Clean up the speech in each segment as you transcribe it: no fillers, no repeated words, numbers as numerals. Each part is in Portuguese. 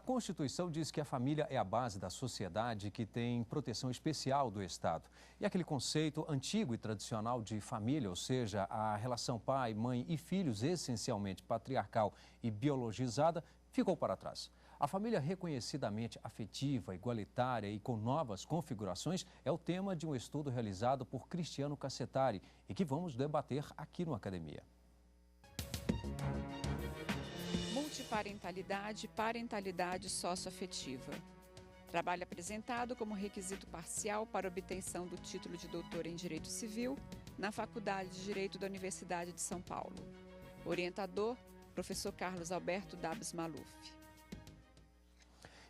Constituição diz que a família é a base da sociedade que tem proteção especial do Estado. E aquele conceito antigo e tradicional de família, ou seja, a relação pai, mãe e filhos, essencialmente patriarcal e biologizada, ficou para trás. A família reconhecidamente afetiva, igualitária e com novas configurações é o tema de um estudo realizado por Cristiano Cassetari e que vamos debater aqui no Academia. Multiparentalidade e parentalidade socioafetiva. Trabalho apresentado como requisito parcial para obtenção do título de doutor em Direito Civil na Faculdade de Direito da Universidade de São Paulo. Orientador, professor Carlos Alberto Dabs Maluf.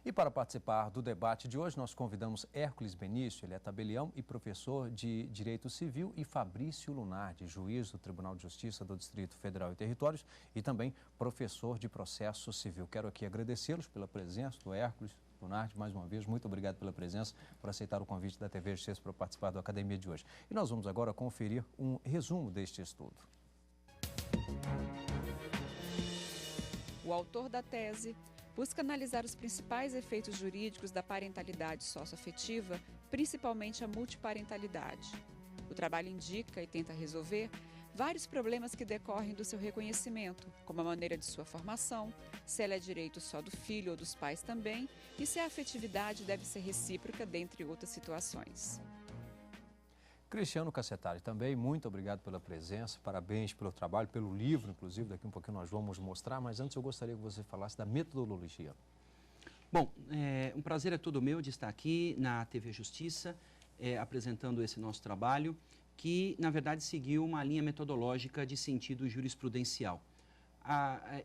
E para participar do debate de hoje, nós convidamos Hércules Benício, ele é tabelião e professor de Direito Civil, e Fabrício Lunardi, juiz do Tribunal de Justiça do Distrito Federal e Territórios e também professor de Processo Civil. Quero aqui agradecê-los pela presença do Hércules Lunardi, mais uma vez, muito obrigado pela presença, por aceitar o convite da TV Justiça para participar da Academia de hoje. E nós vamos agora conferir um resumo deste estudo. O autor da tese busca analisar os principais efeitos jurídicos da parentalidade socioafetiva, principalmente a multiparentalidade. O trabalho indica e tenta resolver vários problemas que decorrem do seu reconhecimento, como a maneira de sua formação, se ela é direito só do filho ou dos pais também, e se a afetividade deve ser recíproca, dentre outras situações. Cristiano Cassetari também, muito obrigado pela presença, parabéns pelo trabalho, pelo livro, inclusive, daqui um pouquinho nós vamos mostrar, mas antes eu gostaria que você falasse da metodologia. Bom, um prazer é todo meu de estar aqui na TV Justiça, apresentando esse nosso trabalho, que, na verdade, seguiu uma linha metodológica de sentido jurisprudencial.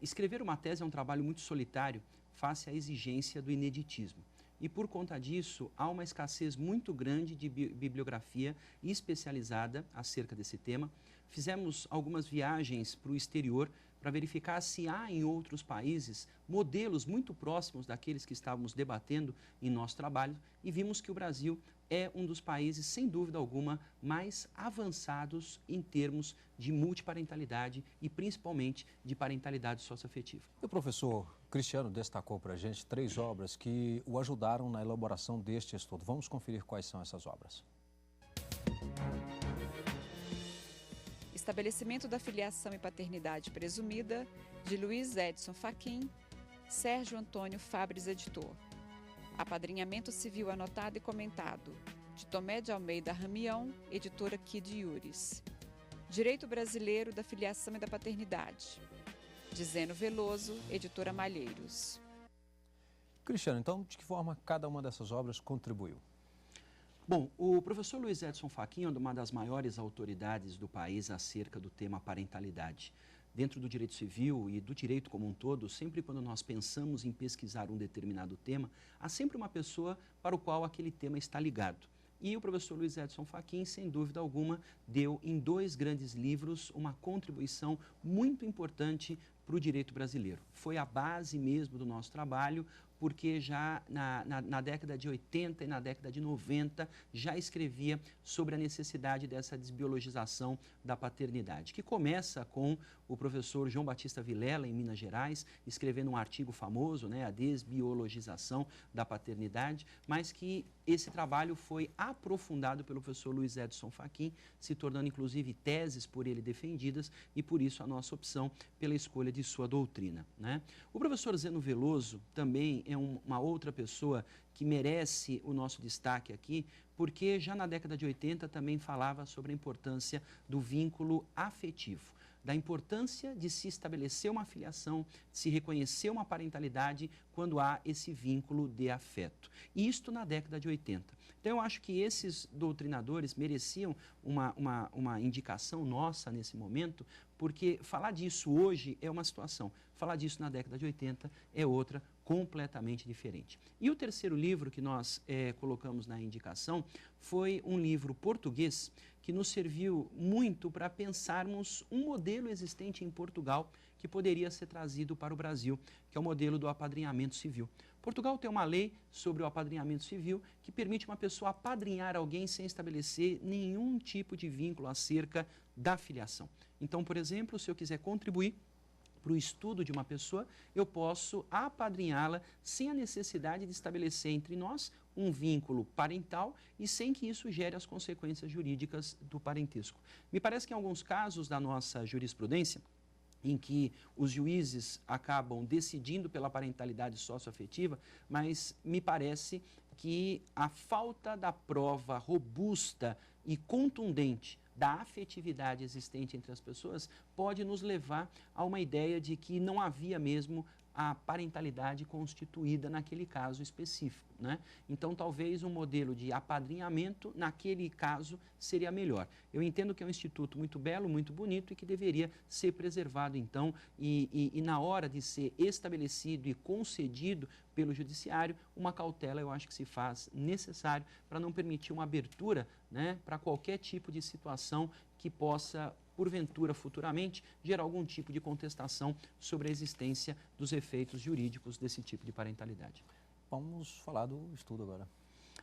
Escrever uma tese é um trabalho muito solitário, face à exigência do ineditismo. E, por conta disso, há uma escassez muito grande de bibliografia especializada acerca desse tema. Fizemos algumas viagens para o exterior para verificar se há em outros países modelos muito próximos daqueles que estávamos debatendo em nosso trabalho e vimos que o Brasil é um dos países, sem dúvida alguma, mais avançados em termos de multiparentalidade e principalmente de parentalidade socioafetiva. O professor Cristiano destacou para a gente 3 obras que o ajudaram na elaboração deste estudo. Vamos conferir quais são essas obras. Estabelecimento da filiação e paternidade presumida, de Luiz Edson Fachin, Sérgio Antônio Fabres, editor. Apadrinhamento civil anotado e comentado, de Tomé de Almeida Ramião, editora Kid Iuris. Direito brasileiro da filiação e da paternidade, de Zeno Veloso, editora Malheiros. Cristiano, então, de que forma cada uma dessas obras contribuiu? Bom, o professor Luiz Edson Fachin é uma das maiores autoridades do país acerca do tema parentalidade. Dentro do direito civil e do direito como um todo, sempre quando nós pensamos em pesquisar um determinado tema, há sempre uma pessoa para o qual aquele tema está ligado. E o professor Luiz Edson Fachin, sem dúvida alguma, deu em 2 grandes livros uma contribuição muito importante para o direito brasileiro. Foi a base mesmo do nosso trabalho, porque já na década de 80 e na década de 90 já escrevia sobre a necessidade dessa desbiologização da paternidade, que começa com o professor João Batista Vilela, em Minas Gerais, escrevendo um artigo famoso, a desbiologização da paternidade, mas que esse trabalho foi aprofundado pelo professor Luiz Edson Fachin, se tornando inclusive teses por ele defendidas e por isso a nossa opção pela escolha de sua doutrina. O professor Zeno Veloso também é uma outra pessoa que merece o nosso destaque aqui, porque já na década de 80 também falava sobre a importância do vínculo afetivo, da importância de se estabelecer uma filiação, de se reconhecer uma parentalidade quando há esse vínculo de afeto. E isto na década de 80. Então, eu acho que esses doutrinadores mereciam uma indicação nossa nesse momento, porque falar disso hoje é uma situação, falar disso na década de 80 é outra, completamente diferente. E o terceiro livro que nós colocamos na indicação foi um livro português que nos serviu muito para pensarmos um modelo existente em Portugal que poderia ser trazido para o Brasil, que é o modelo do apadrinhamento civil. Portugal tem uma lei sobre o apadrinhamento civil que permite uma pessoa apadrinhar alguém sem estabelecer nenhum tipo de vínculo acerca da filiação. Então, por exemplo, se eu quiser contribuir para o estudo de uma pessoa, eu posso apadrinhá-la sem a necessidade de estabelecer entre nós um vínculo parental e sem que isso gere as consequências jurídicas do parentesco. Me parece que em alguns casos da nossa jurisprudência, em que os juízes acabam decidindo pela parentalidade socioafetiva, mas me parece que a falta da prova robusta e contundente da afetividade existente entre as pessoas pode nos levar a uma ideia de que não havia mesmo a parentalidade constituída naquele caso específico, né? Então, talvez um modelo de apadrinhamento, naquele caso, seria melhor. Eu entendo que é um instituto muito belo, muito bonito e que deveria ser preservado, então, e na hora de ser estabelecido e concedido pelo judiciário, uma cautela eu acho que se faz necessário para não permitir uma abertura, né, para qualquer tipo de situação que possa, porventura, futuramente, gerar algum tipo de contestação sobre a existência dos efeitos jurídicos desse tipo de parentalidade. Vamos falar do estudo agora.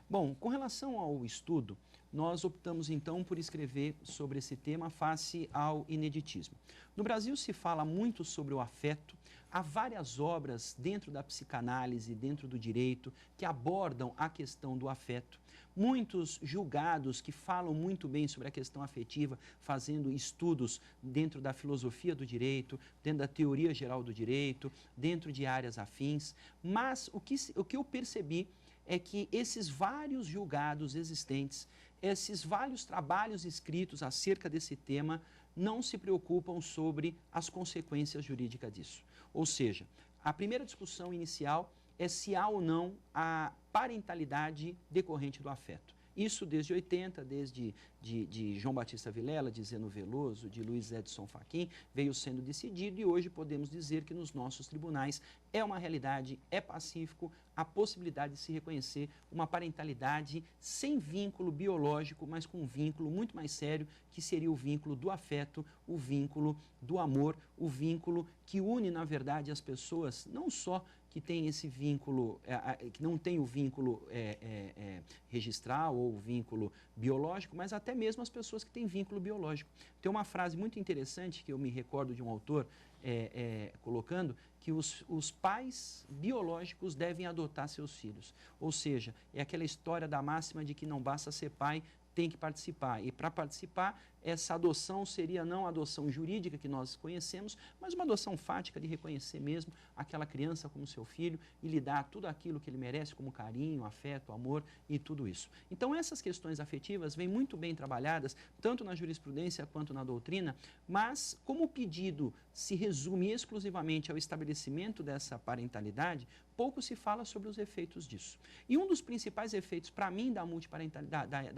Bom, com relação ao estudo, nós optamos então por escrever sobre esse tema face ao ineditismo. No Brasil se fala muito sobre o afeto, há várias obras dentro da psicanálise, dentro do direito, que abordam a questão do afeto. Muitos julgados que falam muito bem sobre a questão afetiva, fazendo estudos dentro da filosofia do direito, dentro da teoria geral do direito, dentro de áreas afins. Mas o que eu percebi é que esses vários julgados existentes, esses vários trabalhos escritos acerca desse tema, não se preocupam sobre as consequências jurídicas disso. Ou seja, a primeira discussão inicial é se há ou não a parentalidade decorrente do afeto. Isso desde 80, desde de João Batista Vilela, de Zeno Veloso, de Luiz Edson Fachin, veio sendo decidido e hoje podemos dizer que nos nossos tribunais é uma realidade, é pacífico a possibilidade de se reconhecer uma parentalidade sem vínculo biológico, mas com um vínculo muito mais sério, que seria o vínculo do afeto, o vínculo do amor, o vínculo que une, na verdade, as pessoas, não só que tem esse vínculo, que não tem o vínculo registral ou o vínculo biológico, mas até mesmo as pessoas que têm vínculo biológico. Tem uma frase muito interessante que eu me recordo de um autor colocando que os pais biológicos devem adotar seus filhos. Ou seja, é aquela história da máxima de que não basta ser pai, tem que participar. E para participar, essa adoção seria não a adoção jurídica que nós conhecemos, mas uma adoção fática de reconhecer mesmo aquela criança como seu filho e lhe dar tudo aquilo que ele merece, como carinho, afeto, amor e tudo isso. Então, essas questões afetivas vêm muito bem trabalhadas, tanto na jurisprudência quanto na doutrina, mas como o pedido se resume exclusivamente ao estabelecimento dessa parentalidade, pouco se fala sobre os efeitos disso. E um dos principais efeitos, para mim, da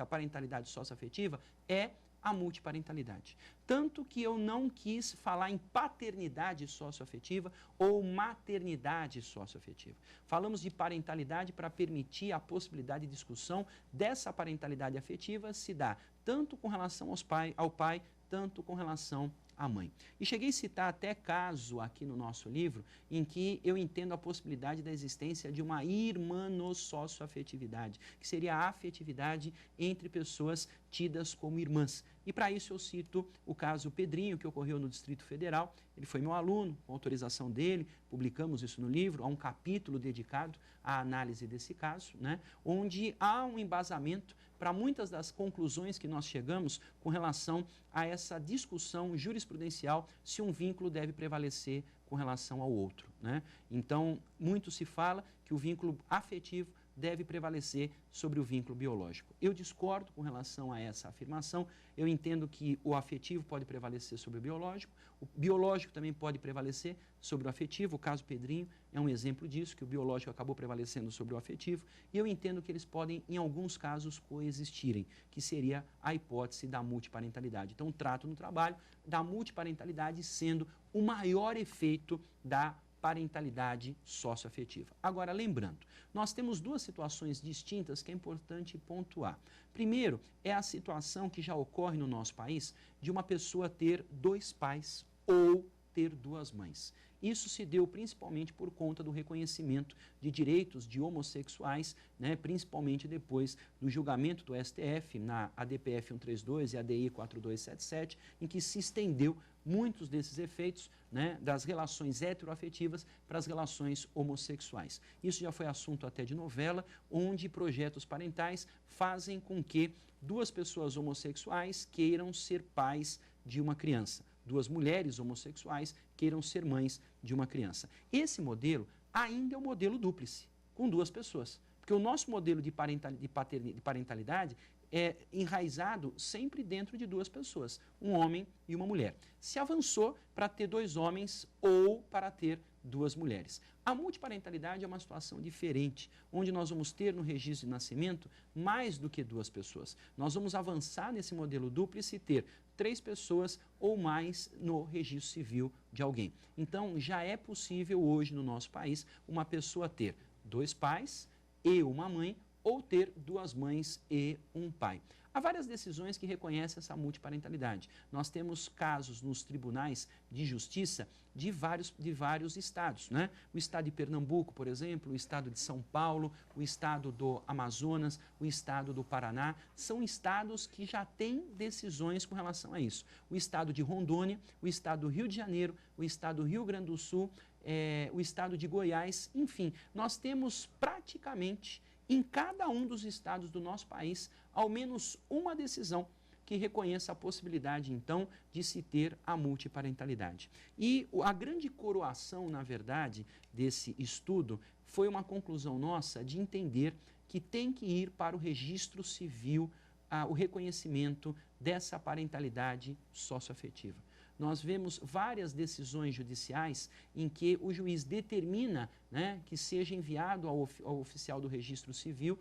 parentalidade socioafetiva é a multiparentalidade. Tanto que eu não quis falar em paternidade socioafetiva ou maternidade socioafetiva. Falamos de parentalidade para permitir a possibilidade de discussão dessa parentalidade afetiva se dá tanto com relação ao pai, tanto com relação à mãe. E cheguei a citar até caso aqui no nosso livro em que eu entendo a possibilidade da existência de uma irmãos-socioafetividade, que seria a afetividade entre pessoas tidas como irmãs. E para isso eu cito o caso Pedrinho, que ocorreu no Distrito Federal. Ele foi meu aluno, com autorização dele, publicamos isso no livro, há um capítulo dedicado à análise desse caso, né, onde há um embasamento para muitas das conclusões que nós chegamos com relação a essa discussão jurisprudencial se um vínculo deve prevalecer com relação ao outro, né? Então, muito se fala que o vínculo afetivo deve prevalecer sobre o vínculo biológico. Eu discordo com relação a essa afirmação. Eu entendo que o afetivo pode prevalecer sobre o biológico também pode prevalecer sobre o afetivo. O caso Pedrinho é um exemplo disso, que o biológico acabou prevalecendo sobre o afetivo, e eu entendo que eles podem, em alguns casos, coexistirem, que seria a hipótese da multiparentalidade. Então, trato no trabalho da multiparentalidade sendo o maior efeito da parentalidade socioafetiva. Agora, lembrando, nós temos duas situações distintas que é importante pontuar. Primeiro, é a situação que já ocorre no nosso país de uma pessoa ter dois pais ou ter duas mães. Isso se deu principalmente por conta do reconhecimento de direitos de homossexuais, né, principalmente depois do julgamento do STF na ADPF 132 e ADI 4277, em que se estendeu muitos desses efeitos, né, das relações heteroafetivas para as relações homossexuais. Isso já foi assunto até de novela, onde projetos parentais fazem com que duas pessoas homossexuais queiram ser pais de uma criança, duas mulheres homossexuais queiram ser mães de uma criança. Esse modelo ainda é um modelo dúplice, com duas pessoas, porque o nosso modelo de parentalidade é enraizado sempre dentro de duas pessoas, um homem e uma mulher. Se avançou para ter dois homens ou para ter duas mulheres. A multiparentalidade é uma situação diferente, onde nós vamos ter no registro de nascimento mais do que duas pessoas. Nós vamos avançar nesse modelo dúplice e ter 3 pessoas ou mais no registro civil de alguém. Então, já é possível hoje no nosso país uma pessoa ter 2 pais e uma mãe, ou ter 2 mães e um pai. Há várias decisões que reconhecem essa multiparentalidade. Nós temos casos nos tribunais de justiça de vários estados, né? O estado de Pernambuco, por exemplo, o estado de São Paulo, o estado do Amazonas, o estado do Paraná, são estados que já têm decisões com relação a isso. O estado de Rondônia, o estado do Rio de Janeiro, o estado do Rio Grande do Sul, o estado de Goiás, enfim, nós temos praticamente em cada um dos estados do nosso país, ao menos uma decisão que reconheça a possibilidade, então, de se ter a multiparentalidade. E a grande coroação, na verdade, desse estudo foi uma conclusão nossa de entender que tem que ir para o registro civil o reconhecimento dessa parentalidade socioafetiva. Nós vemos várias decisões judiciais em que o juiz determina, né, que seja enviado ao oficial do registro civil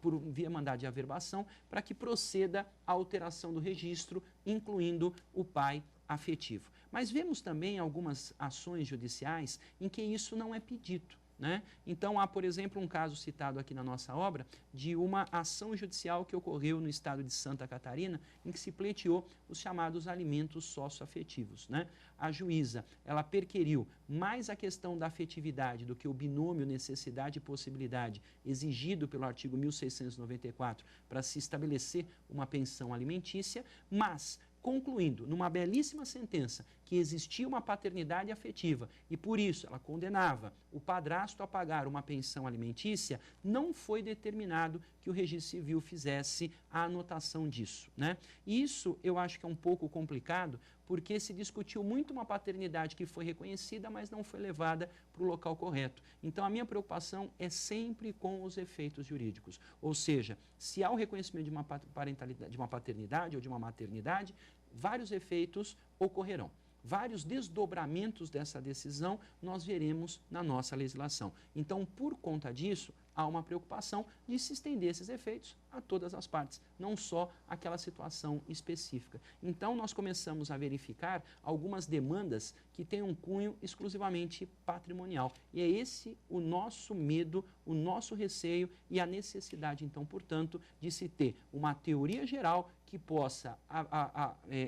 por via mandado de averbação para que proceda a alteração do registro, incluindo o pai afetivo. Mas vemos também algumas ações judiciais em que isso não é pedido, né? Então, há, por exemplo, um caso citado aqui na nossa obra de uma ação judicial que ocorreu no estado de Santa Catarina, em que se pleiteou os chamados alimentos socioafetivos, né? A juíza, ela perquiriu mais a questão da afetividade do que o binômio necessidade e possibilidade exigido pelo artigo 1694 para se estabelecer uma pensão alimentícia, mas concluindo, numa belíssima sentença, que existia uma paternidade afetiva e, por isso, ela condenava o padrasto a pagar uma pensão alimentícia, não foi determinado que o registro civil fizesse a anotação disso, né? E isso eu acho que é um pouco complicado, porque se discutiu muito uma paternidade que foi reconhecida, mas não foi levada para o local correto. Então, a minha preocupação é sempre com os efeitos jurídicos. Ou seja, se há o reconhecimento de uma parentalidade, de uma paternidade ou de uma maternidade, vários efeitos ocorrerão. Vários desdobramentos dessa decisão nós veremos na nossa legislação. Então, por conta disso, há uma preocupação de se estender esses efeitos a todas as partes, não só aquela situação específica. Então, nós começamos a verificar algumas demandas que têm um cunho exclusivamente patrimonial. E é esse o nosso medo, o nosso receio e a necessidade, então, portanto, de se ter uma teoria geral que possa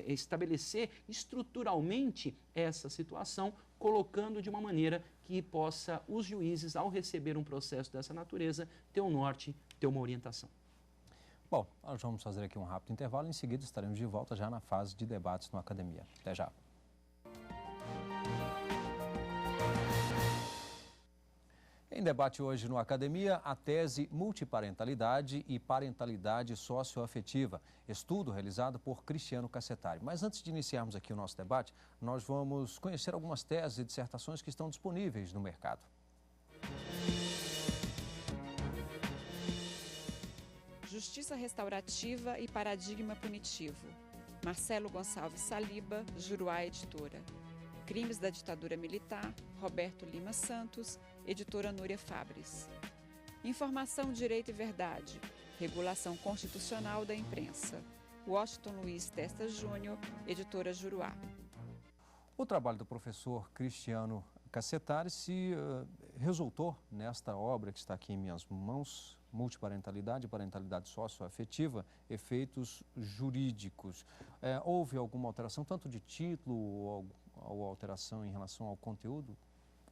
estabelecer estruturalmente essa situação, colocando de uma maneira que possa os juízes, ao receber um processo dessa natureza, ter um norte, ter uma orientação. Bom, nós vamos fazer aqui um rápido intervalo, em seguida estaremos de volta já na fase de debates no Academia. Até já. Em debate hoje no Academia, a tese Multiparentalidade e Parentalidade Socioafetiva, estudo realizado por Cristiano Cassetari. Mas antes de iniciarmos aqui o nosso debate, nós vamos conhecer algumas teses e dissertações que estão disponíveis no mercado. Justiça Restaurativa e Paradigma Punitivo. Marcelo Gonçalves Saliba, Juruá Editora. Crimes da Ditadura Militar, Roberto Lima Santos, Editora Núria Fabres. Informação, Direito e Verdade, Regulação Constitucional da Imprensa. Washington Luiz Testa Júnior, Editora Juruá. O trabalho do professor Cristiano Cassetari se resultou nesta obra que está aqui em minhas mãos, Multiparentalidade e Parentalidade Socioafetiva, efeitos jurídicos. Houve alguma alteração, tanto de título ou alteração em relação ao conteúdo,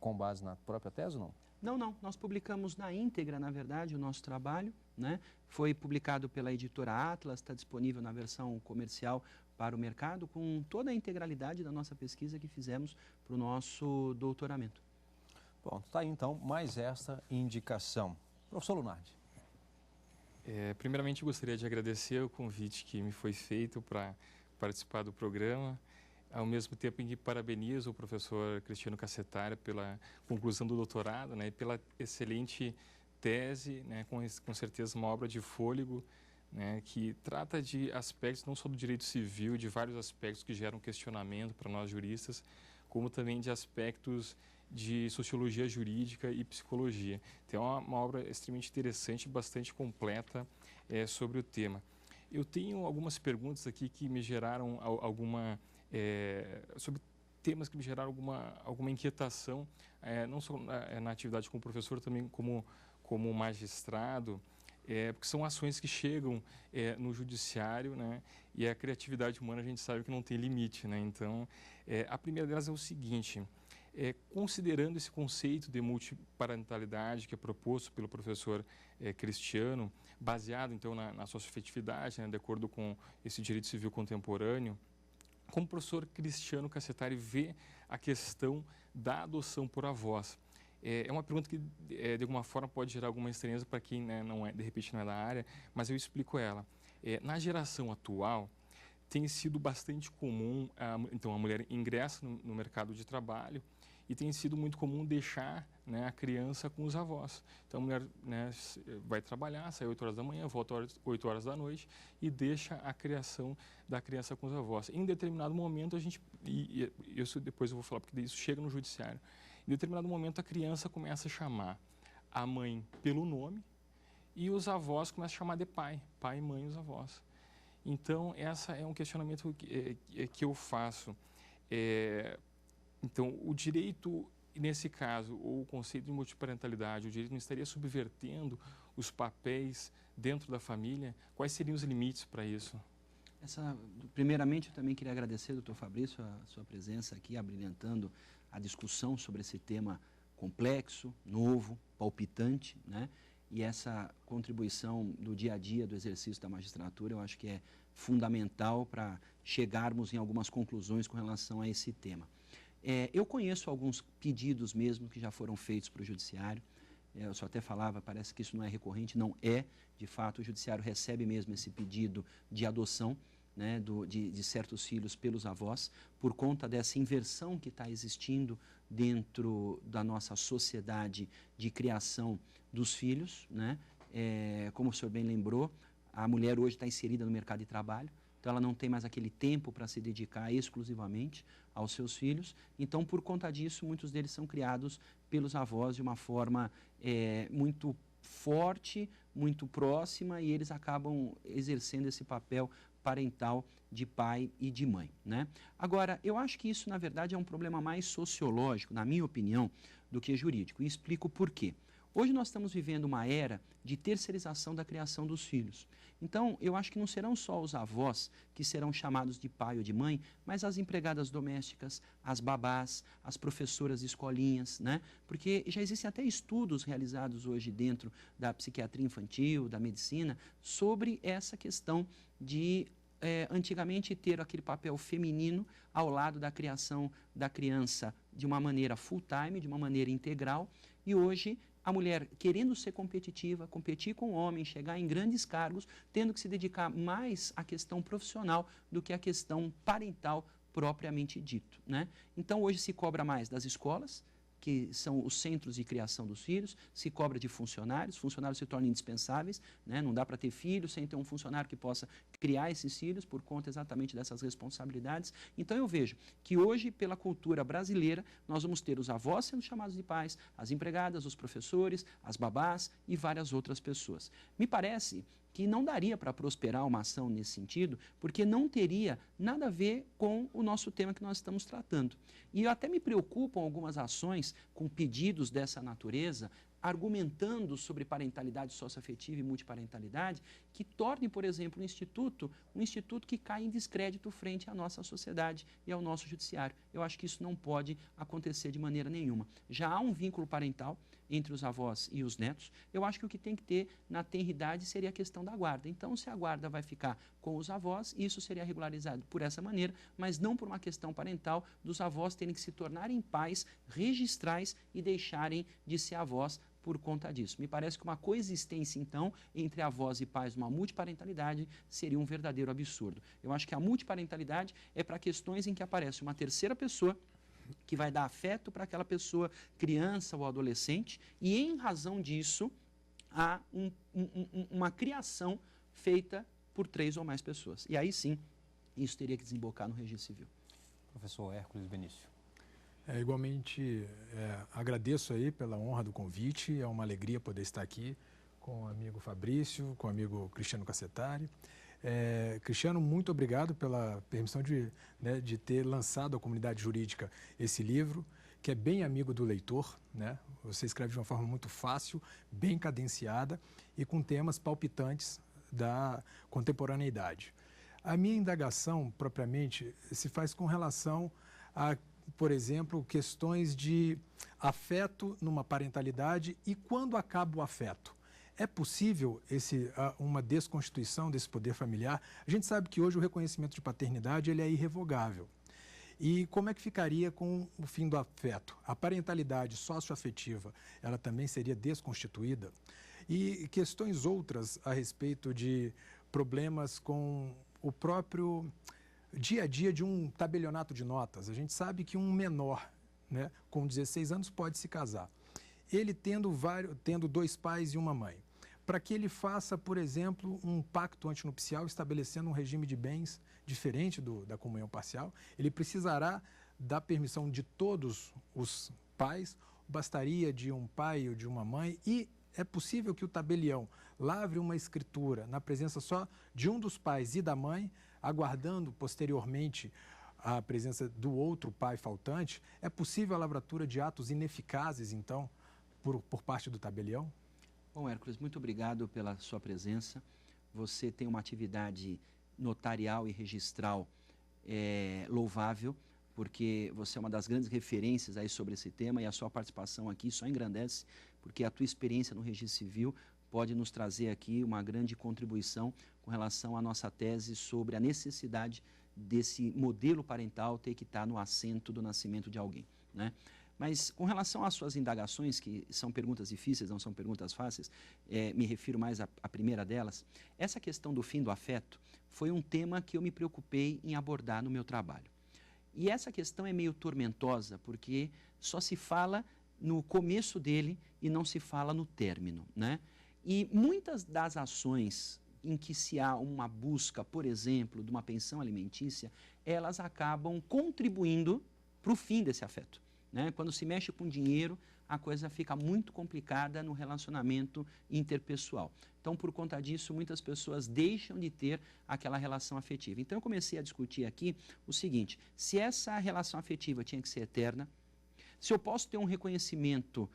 com base na própria tese ou não? Não. Nós publicamos na íntegra, na verdade, o nosso trabalho, né? Foi publicado pela editora Atlas, está disponível na versão comercial para o mercado com toda a integralidade da nossa pesquisa que fizemos para o nosso doutoramento. Bom, está aí então mais esta indicação. Professor Lunardi. Primeiramente, gostaria de agradecer o convite que me foi feito para participar do programa, ao mesmo tempo em que parabenizo o professor Cristiano Cassetari pela conclusão do doutorado, né, e pela excelente tese, né, com certeza uma obra de fôlego, né, que trata de aspectos não só do direito civil, de vários aspectos que geram questionamento para nós juristas, como também de aspectos de sociologia jurídica e psicologia. Então, é uma obra extremamente interessante, bastante completa sobre o tema. Eu tenho algumas perguntas aqui que me geraram sobre temas que me geraram alguma inquietação, não só na atividade como professor, também como magistrado, porque são ações que chegam no judiciário, né, e a criatividade humana a gente sabe que não tem limite, né? Então, a primeira delas é o seguinte: considerando esse conceito de multiparentalidade que é proposto pelo professor Cristiano, baseado então na socioafetividade, né, de acordo com esse direito civil contemporâneo, como o professor Cristiano Cassetari vê a questão da adoção por avós? É uma pergunta que, de alguma forma, pode gerar alguma estranheza para quem, né, de repente não é da área, mas eu explico ela. Na geração atual, tem sido bastante comum, então a mulher ingressa no mercado de trabalho e tem sido muito comum deixar, né, a criança com os avós. Então a mulher, né, vai trabalhar, sai 8 horas da manhã, volta 8 horas da noite e deixa a criação da criança com os avós. Em determinado momento, isso depois eu vou falar, porque isso chega no judiciário. Em determinado momento, a criança começa a chamar a mãe pelo nome e os avós começam a chamar de pai, pai, mãe e os avós. Então, esse é um questionamento que eu faço. Então, o direito, nesse caso, ou o conceito de multiparentalidade, o direito não estaria subvertendo os papéis dentro da família? Quais seriam os limites para isso? Primeiramente, eu também queria agradecer, doutor Fabrício, a sua presença aqui, abrilhantando a discussão sobre esse tema complexo, novo, palpitante, né? E essa contribuição do dia a dia do exercício da magistratura, eu acho que é fundamental para chegarmos em algumas conclusões com relação a esse tema. Eu conheço alguns pedidos mesmo que já foram feitos para o judiciário. Eu só até falava, parece que isso não é recorrente, não é. De fato, o judiciário recebe mesmo esse pedido de adoção, né, de certos filhos pelos avós, por conta dessa inversão que está existindo dentro da nossa sociedade de criação dos filhos, né? Como o senhor bem lembrou, a mulher hoje está inserida no mercado de trabalho, então ela não tem mais aquele tempo para se dedicar exclusivamente aos seus filhos. Então, por conta disso, muitos deles são criados pelos avós de uma forma muito forte, muito próxima, e eles acabam exercendo esse papel parental de pai e de mãe, né? Agora, eu acho que isso, na verdade, é um problema mais sociológico, na minha opinião, do que jurídico, e explico por quê. Hoje nós estamos vivendo uma era de terceirização da criação dos filhos. Então, eu acho que não serão só os avós que serão chamados de pai ou de mãe, mas as empregadas domésticas, as babás, as professoras de escolinhas, né? Porque já existem até estudos realizados hoje dentro da psiquiatria infantil, da medicina, sobre essa questão de antigamente ter aquele papel feminino ao lado da criação da criança de uma maneira full-time, de uma maneira integral, e hoje a mulher querendo ser competitiva, competir com o homem, chegar em grandes cargos, tendo que se dedicar mais à questão profissional do que à questão parental propriamente dito, né? Então, hoje se cobra mais das escolas, que são os centros de criação dos filhos, se cobra de funcionários se tornam indispensáveis, né? Não dá para ter filhos sem ter um funcionário que possa criar esses filhos por conta exatamente dessas responsabilidades. Então eu vejo que hoje, pela cultura brasileira, nós vamos ter os avós sendo chamados de pais, as empregadas, os professores, as babás e várias outras pessoas. Me parece que não daria para prosperar uma ação nesse sentido, porque não teria nada a ver com o nosso tema que nós estamos tratando. E até me preocupam algumas ações com pedidos dessa natureza, argumentando sobre parentalidade socioafetiva e multiparentalidade, que tornem, por exemplo, um instituto que cai em descrédito frente à nossa sociedade e ao nosso judiciário. Eu acho que isso não pode acontecer de maneira nenhuma. Já há um vínculo parental, entre os avós e os netos. Eu acho que o que tem que ter na tenridade seria a questão da guarda. Então, se a guarda vai ficar com os avós, isso seria regularizado por essa maneira, mas não por uma questão parental dos avós terem que se tornarem pais registrais e deixarem de ser avós por conta disso. Me parece que uma coexistência, então, entre avós e pais, uma multiparentalidade, seria um verdadeiro absurdo. Eu acho que a multiparentalidade é para questões em que aparece uma terceira pessoa que vai dar afeto para aquela pessoa, criança ou adolescente, e em razão disso, há uma criação feita por 3 ou mais pessoas. E aí sim, isso teria que desembocar no registro civil. Professor Hércules Benício. Igualmente, agradeço aí pela honra do convite, é uma alegria poder estar aqui com o amigo Fabrício, com o amigo Cristiano Cassetari. Cristiano, muito obrigado pela permissão de ter lançado à comunidade jurídica esse livro, que é bem amigo do leitor, né? Você escreve de uma forma muito fácil, bem cadenciada e com temas palpitantes da contemporaneidade. A minha indagação, propriamente, se faz com relação a, por exemplo, questões de afeto numa parentalidade e quando acaba o afeto. É possível uma desconstituição desse poder familiar? A gente sabe que hoje o reconhecimento de paternidade ele é irrevogável. E como é que ficaria com o fim do afeto? A parentalidade socioafetiva, ela também seria desconstituída? E questões outras a respeito de problemas com o próprio dia a dia de um tabelionato de notas. A gente sabe que um menor, né, com 16 anos pode se casar. Ele tendo 2 pais e uma mãe. Para que ele faça, por exemplo, um pacto antinupcial estabelecendo um regime de bens diferente da comunhão parcial, ele precisará da permissão de todos os pais, bastaria de um pai ou de uma mãe, e é possível que o tabelião lavre uma escritura na presença só de um dos pais e da mãe, aguardando posteriormente a presença do outro pai faltante. É possível a lavratura de atos ineficazes, então, por parte do tabelião? Bom, Hércules, muito obrigado pela sua presença. Você tem uma atividade notarial e registral louvável, porque você é uma das grandes referências aí sobre esse tema e a sua participação aqui só engrandece, porque a tua experiência no registro civil pode nos trazer aqui uma grande contribuição com relação à nossa tese sobre a necessidade desse modelo parental ter que estar no assento do nascimento de alguém, né? Mas com relação às suas indagações, que são perguntas difíceis, não são perguntas fáceis, me refiro mais à primeira delas, essa questão do fim do afeto foi um tema que eu me preocupei em abordar no meu trabalho. E essa questão é meio tormentosa, porque só se fala no começo dele e não se fala no término, né? E muitas das ações em que se há uma busca, por exemplo, de uma pensão alimentícia, elas acabam contribuindo para o fim desse afeto, né? Quando se mexe com dinheiro, a coisa fica muito complicada no relacionamento interpessoal. Então, por conta disso, muitas pessoas deixam de ter aquela relação afetiva. Então, eu comecei a discutir aqui o seguinte: se essa relação afetiva tinha que ser eterna, se eu posso ter um reconhecimento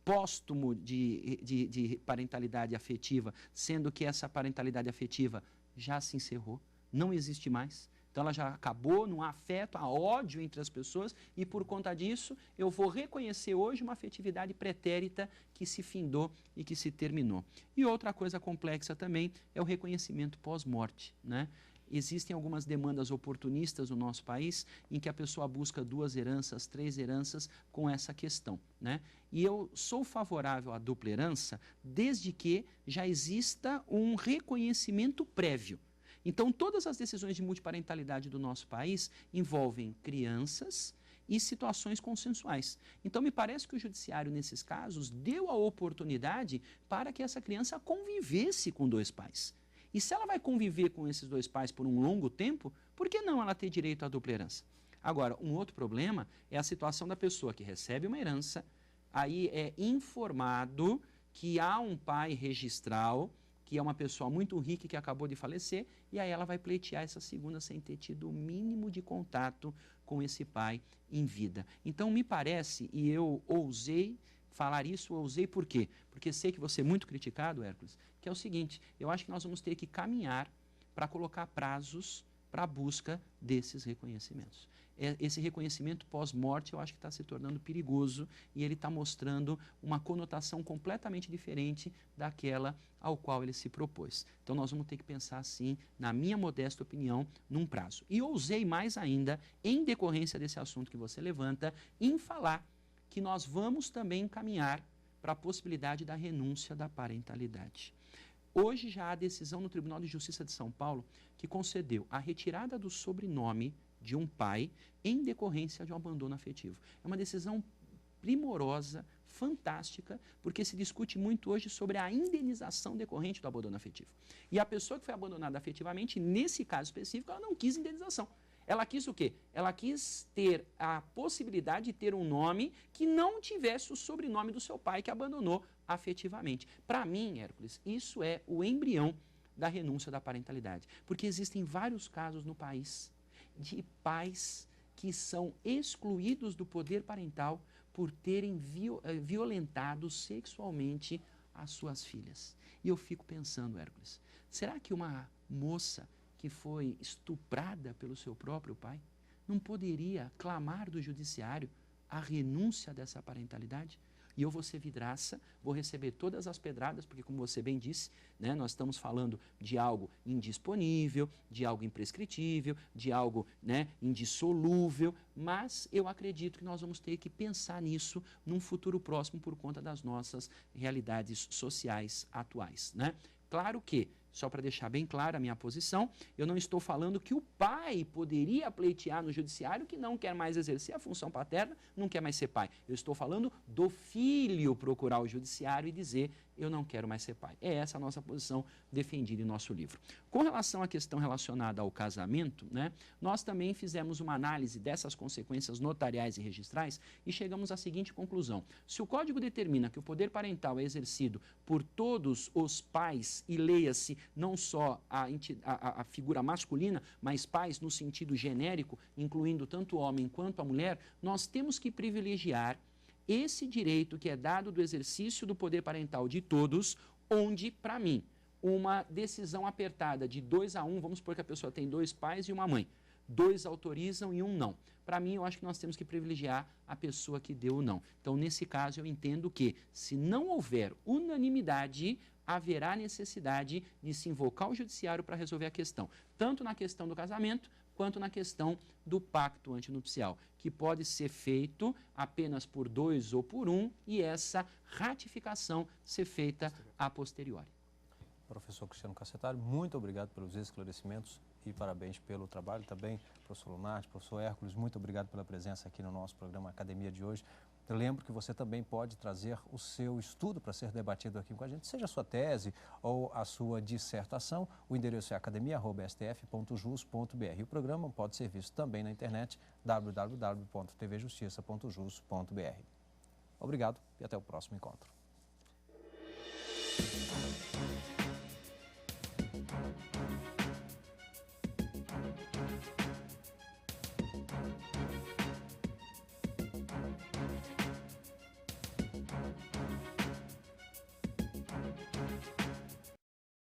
póstumo de parentalidade afetiva, sendo que essa parentalidade afetiva já se encerrou, não existe mais. Então, ela já acabou, não há afeto, há ódio entre as pessoas e, por conta disso, eu vou reconhecer hoje uma afetividade pretérita que se findou e que se terminou. E outra coisa complexa também é o reconhecimento pós-morte, né? Existem algumas demandas oportunistas no nosso país em que a pessoa busca 2 heranças, 3 heranças com essa questão, né? E eu sou favorável à dupla herança desde que já exista um reconhecimento prévio. Então, todas as decisões de multiparentalidade do nosso país envolvem crianças e situações consensuais. Então, me parece que o judiciário, nesses casos, deu a oportunidade para que essa criança convivesse com 2 pais. E se ela vai conviver com esses 2 pais por um longo tempo, por que não ela ter direito à dupla herança? Agora, um outro problema é a situação da pessoa que recebe uma herança, aí é informado que há um pai registral, que é uma pessoa muito rica que acabou de falecer, e aí ela vai pleitear essa segunda sem ter tido o mínimo de contato com esse pai em vida. Então, me parece, e eu ousei falar isso, ousei por quê? Porque sei que você é muito criticado, Hércules, que é o seguinte: eu acho que nós vamos ter que caminhar para colocar prazos para a busca desses reconhecimentos. esse reconhecimento pós-morte eu acho que está se tornando perigoso e ele está mostrando uma conotação completamente diferente daquela ao qual ele se propôs. Então nós vamos ter que pensar assim, na minha modesta opinião, num prazo. E ousei mais ainda, em decorrência desse assunto que você levanta, em falar que nós vamos também encaminhar para a possibilidade da renúncia da parentalidade. Hoje já há decisão no Tribunal de Justiça de São Paulo que concedeu a retirada do sobrenome de um pai em decorrência de um abandono afetivo. É uma decisão primorosa, fantástica, porque se discute muito hoje sobre a indenização decorrente do abandono afetivo. E a pessoa que foi abandonada afetivamente, nesse caso específico, ela não quis indenização. Ela quis o quê? Ela quis ter a possibilidade de ter um nome que não tivesse o sobrenome do seu pai que abandonou afetivamente. Para mim, Hércules, isso é o embrião da renúncia da parentalidade. Porque existem vários casos no país de pais que são excluídos do poder parental por terem violentado sexualmente as suas filhas. E eu fico pensando, Hércules, será que uma moça que foi estuprada pelo seu próprio pai não poderia clamar do judiciário a renúncia dessa parentalidade? E eu vou ser vidraça, vou receber todas as pedradas, porque como você bem disse, né, nós estamos falando de algo indisponível, de algo imprescritível, de algo, né, indissolúvel, mas eu acredito que nós vamos ter que pensar nisso num futuro próximo por conta das nossas realidades sociais atuais, né? Claro que, só para deixar bem clara a minha posição, eu não estou falando que o pai poderia pleitear no judiciário que não quer mais exercer a função paterna, não quer mais ser pai. Eu estou falando do filho procurar o judiciário e dizer, eu não quero mais ser pai. É essa a nossa posição defendida em nosso livro. Com relação à questão relacionada ao casamento, né, nós também fizemos uma análise dessas consequências notariais e registrais e chegamos à seguinte conclusão. Se o Código determina que o poder parental é exercido por todos os pais, e leia-se não só a figura masculina, mas pais no sentido genérico, incluindo tanto o homem quanto a mulher, nós temos que privilegiar esse direito que é dado do exercício do poder parental de todos, onde, para mim, uma decisão apertada de 2-1, vamos supor que a pessoa tem 2 pais e uma mãe, 2 autorizam e 1 não. Para mim, eu acho que nós temos que privilegiar a pessoa que deu o não. Então, nesse caso, eu entendo que, se não houver unanimidade, haverá necessidade de se invocar o judiciário para resolver a questão, tanto na questão do casamento, quanto na questão do pacto antinupcial, que pode ser feito apenas por 2 ou por 1 e essa ratificação ser feita a posteriori. Professor Cristiano Cassetari, muito obrigado pelos esclarecimentos e parabéns pelo trabalho também. Professor Lunardi, professor Hércules, muito obrigado pela presença aqui no nosso programa Academia de hoje. Eu lembro que você também pode trazer o seu estudo para ser debatido aqui com a gente, seja a sua tese ou a sua dissertação. O endereço é academia@stf.jus.br. O programa pode ser visto também na internet, www.tvjustiça.jus.br. Obrigado e até o próximo encontro.